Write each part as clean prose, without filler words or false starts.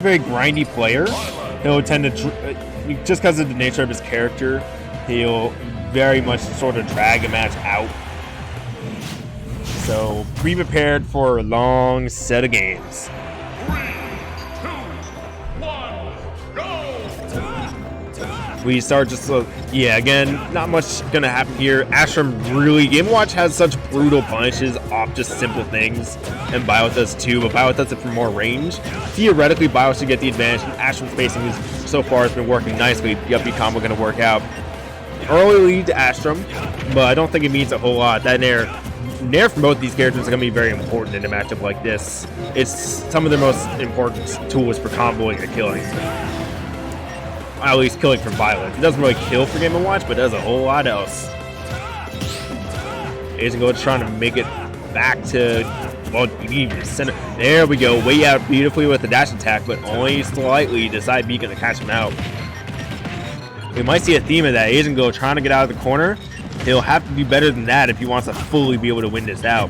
very grindy player. He'll tend to, just because of the nature of his character, he'll very much sort of drag a match out. So be prepared for a long set of games. 3, 2, 1, go! We start just, again, not much gonna happen here. Astrum really, Game&Watch has such brutal punishes off just simple things, and Byleth does too, but Byleth does it for more range. Theoretically, Byleth should get the advantage, and Astrum's spacing so far has been working nicely. The up B combo gonna work out. Early lead to Astrum, but I don't think it means a whole lot. That Nair from both these characters is going to be very important in a matchup like this. It's some of their most important tools for comboing and killing. At least killing from Byleth. It doesn't really kill for Game&Watch, but it does a whole lot else. Azengo trying to make it back to, well, even center. There we go. Way out beautifully with the dash attack, but only slightly to side beacon to catch him out. We might see a theme of that. Azengo trying to get out of the corner. He'll have to do better than that if he wants to fully be able to win this out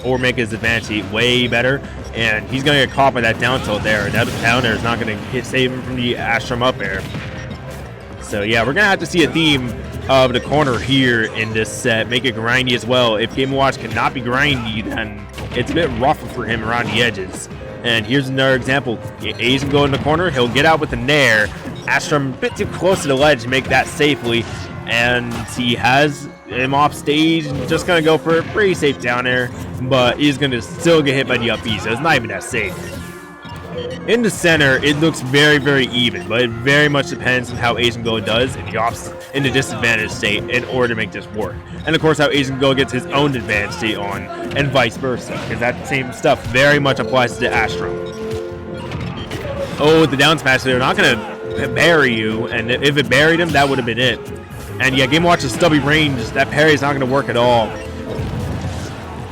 or make his advantage way better. And he's going to get caught by that down tilt there. That down there is not going to save him from the Astrum up air. So yeah, we're going to have to see a theme of the corner here in this set. Make it grindy as well. If Game&Watch cannot be grindy, then it's a bit rougher for him around the edges. And here's another example. Azengo in the corner. He'll get out with the Nair. Astrum a bit too close to the ledge to make that safely. And he has him off stage, just gonna go for a pretty safe down air, but he's gonna still get hit by the up B, so it's not even that safe. In the center, it looks very, very even, but it very much depends on how Azengo does in the disadvantage state in order to make this work. And of course, how Azengo gets his own advantage state on, and vice versa, because that same stuff very much applies to Astrum. Oh, the down smash, they're not gonna bury you, and if it buried him, that would have been it. And yeah, Game&Watch's stubby range, that parry is not going to work at all.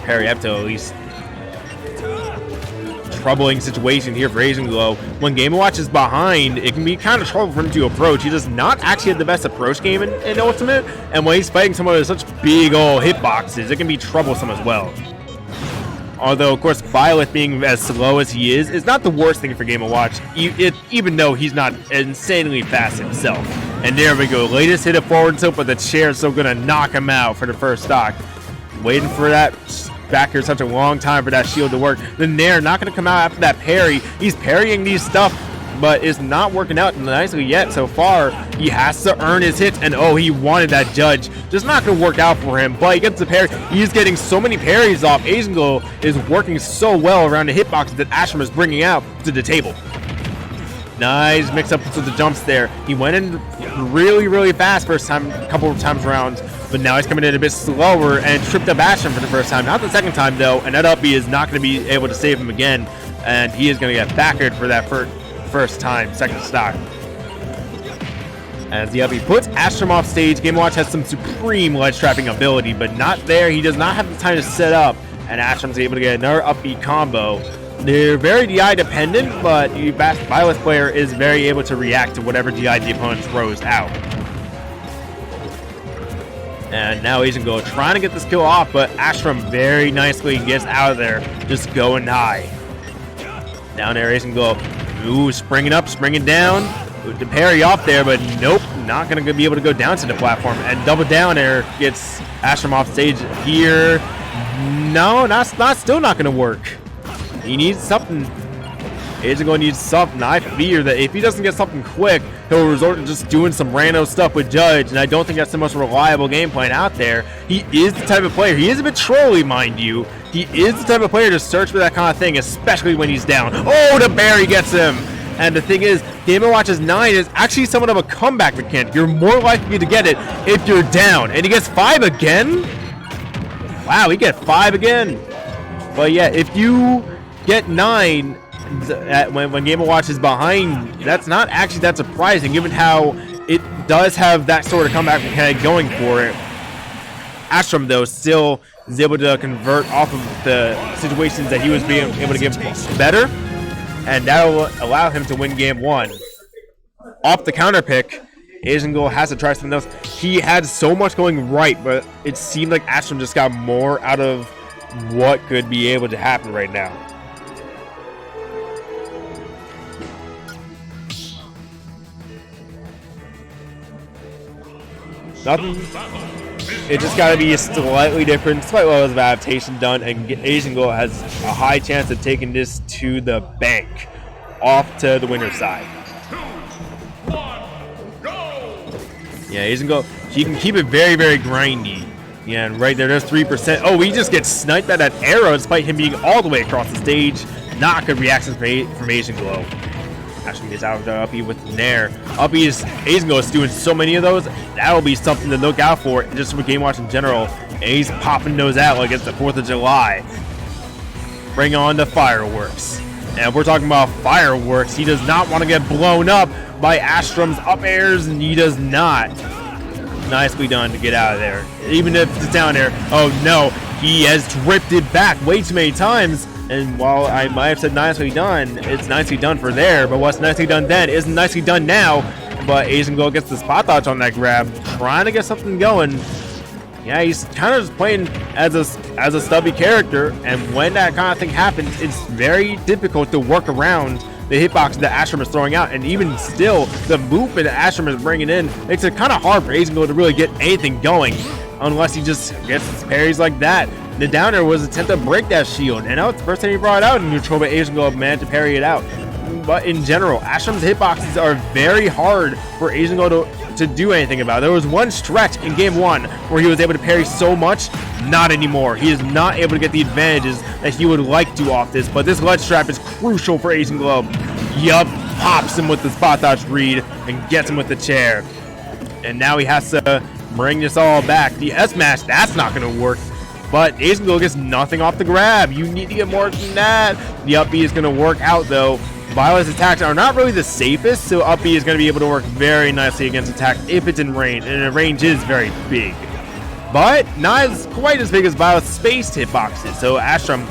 Parry up to at least. Troubling situation here for Azengo. When Game&Watch is behind, it can be kind of trouble for him to approach. He does not actually have the best approach game in Ultimate, and when he's fighting someone with such big old hitboxes, it can be troublesome as well. Although, of course, Byleth being as slow as he is not the worst thing for Game&Watch, even though he's not insanely fast himself. And there we go. Latest hit of forward tilt, but the chair is still going to knock him out for the first stock. Waiting for that back here such a long time for that shield to work. The Nair not going to come out after that parry. He's parrying these stuff, but it's not working out nicely yet so far. He has to earn his hits, and oh, he wanted that judge. Just not going to work out for him, but he gets the parry. He's getting so many parries off. Azengo is working so well around the hitboxes that Astrum is bringing out to the table. Nice mix up to the jumps there. He went in really, really fast first time, a couple of times around, but now he's coming in a bit slower and tripped up Astrum for the first time. Not the second time though, and that up B is not going to be able to save him again, and he is going to get backered for that first time, second stock. As the up B puts Astrum off stage, Game&Watch has some supreme ledge trapping ability, but not there. He does not have the time to set up, and Astrum's able to get another up B combo. They're very DI dependent, but the Byleth player is very able to react to whatever DI the opponent throws out. And now Azengo trying to get this kill off, but Astrum very nicely gets out of there, just going high. Down there, Azengo, springing up, springing down. The parry off there, but nope, not going to be able to go down to the platform. And double down air gets Astrum off stage here. No, still not going to work. He needs something. Azengo needs something. I fear that if he doesn't get something quick, he'll resort to just doing some random stuff with Judge, and I don't think that's the most reliable game plan out there. He is the type of player. He is a bit trolly, mind you. He is the type of player to search for that kind of thing, especially when he's down. Oh, the Barry gets him. And the thing is, Game&Watch's 9 is actually somewhat of a comeback mechanic. You're more likely to get it if you're down. And he gets 5 again? Wow, he gets 5 again. But yeah, if you get 9 when Game&Watch is behind, that's not actually that surprising given how it does have that sort of comeback mechanic going for it. Astrum though still is able to convert off of the situations that he was being able to give better, and that will allow him to win game 1. Off the counter pick, Azengo has to try something else. He had so much going right, but it seemed like Astrum just got more out of what could be able to happen right now. Nothing. It just got to be slightly different. Despite what was of adaptation done, and Asian Gold has a high chance of taking this to the bank, off to the winner's side. Yeah, Asian Gold, he can keep it very, very grindy. Yeah, and right there, there's 3%. Oh, he just gets sniped by that arrow despite him being all the way across the stage. Not good reactions from Asian Glow. Astrum gets out of the uppy with Nair. Uppy is Asian Glow is doing so many of those. That'll be something to look out for just for Game Watch in general. And he's popping those out like it's the 4th of July. Bring on the fireworks. And if we're talking about fireworks, he does not want to get blown up by Astrum's up airs, and he does not. Nicely done to get out of there. Even if it's down there, oh no, he has drifted back way too many times. And while I might have said nicely done, it's nicely done for there. But what's nicely done then isn't nicely done now. But Asian Gold gets the spot dodge on that grab, trying to get something going. Yeah, he's kind of just playing as a stubby character. And when that kind of thing happens, it's very difficult to work around the hitbox that Astrum is throwing out. And even still, the movement that Astrum is bringing in makes it kind of hard for Asian Gold to really get anything going. Unless he just gets parries like that. The downer was an attempt to break that shield, and that was the first time he brought it out in neutral, but Asian Gold managed to parry it out. But in general, Astrum's hitboxes are very hard for Asian Gold to do anything about. There was one stretch in game 1 where he was able to parry so much. Not anymore. He is not able to get the advantages that he would like to off this, but this ledge trap is crucial for Asian Gold. Yup, pops him with the spot dodge read and gets him with the chair. And now he has to bring this all back. The S-Mash, that's not going to work. But Asian Gold gets nothing off the grab. You need to get more than that. The up B is going to work out, though. Byleth's attacks are not really the safest, so up B is going to be able to work very nicely against attack if it's in range, and the range is very big. But not as quite as big as Byleth's spaced hitboxes. So Astrum,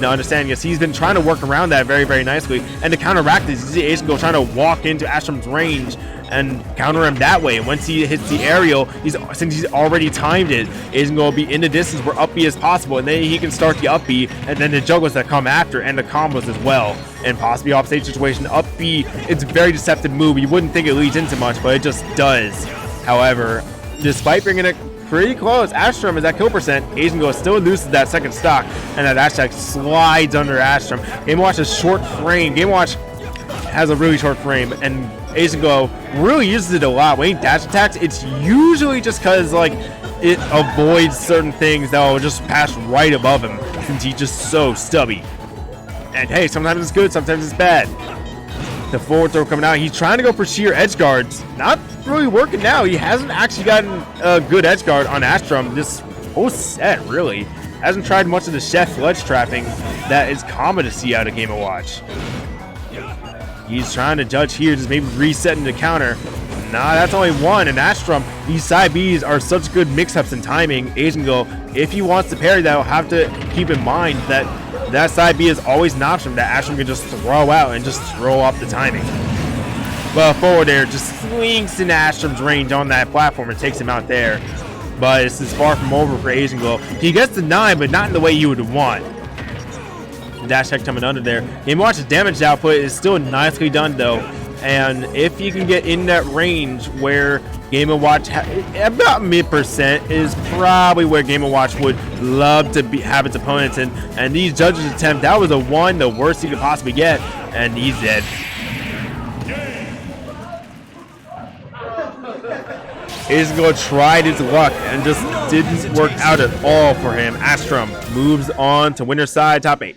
understanding this, he's been trying to work around that very, very nicely. And to counteract this, you see Asian Gold trying to walk into Astrum's range and counter him that way. And once he hits the aerial, since he's already timed it, Asian Gold will be in the distance where up B is possible, and then he can start the up B, and then the juggles that come after, and the combos as well. And possibly offstage situation, up B, it's a very deceptive move. You wouldn't think it leads into much, but it just does. However, despite bringing it pretty close, Astrum is at kill percent. Asian Gold still loses that second stock, and that dash attack slides under Astrum. Game Watch is short frame. Game Watch has a really short frame, and Asian Gold really uses it a lot. When he dash attacks, it's usually just because like it avoids certain things that will just pass right above him, since he's just so stubby. And hey, sometimes it's good, sometimes it's bad. The forward throw coming out. He's trying to go for sheer edge guards. Not really working now. He hasn't actually gotten a good edge guard on Astrum this whole set, really. Hasn't tried much of the chef ledge trapping that is common to see out of Game & Watch. He's trying to judge here, just maybe resetting the counter. Nah, that's only one. And Astrum, these side Bs are such good mix-ups and timing. Asian Gold, if he wants to parry that, will have to keep in mind that that side B is always an option that Astrum can just throw out and just throw off the timing. But forward air just slinks into Astrum's range on that platform and takes him out there. But this is far from over for Asian Gold. He gets the 9, but not in the way you would want. Dash tech coming under there. Game Watch's damage output is still nicely done, though. And if you can get in that range where Game & Watch about mid% is probably where Game & Watch would love to have its opponents in. And these judges attempt, that was a 1, the worst he could possibly get, and he's dead. Asian Gold tried his luck and just didn't work out at all for him. Astrum moves on to winner's side, top 8.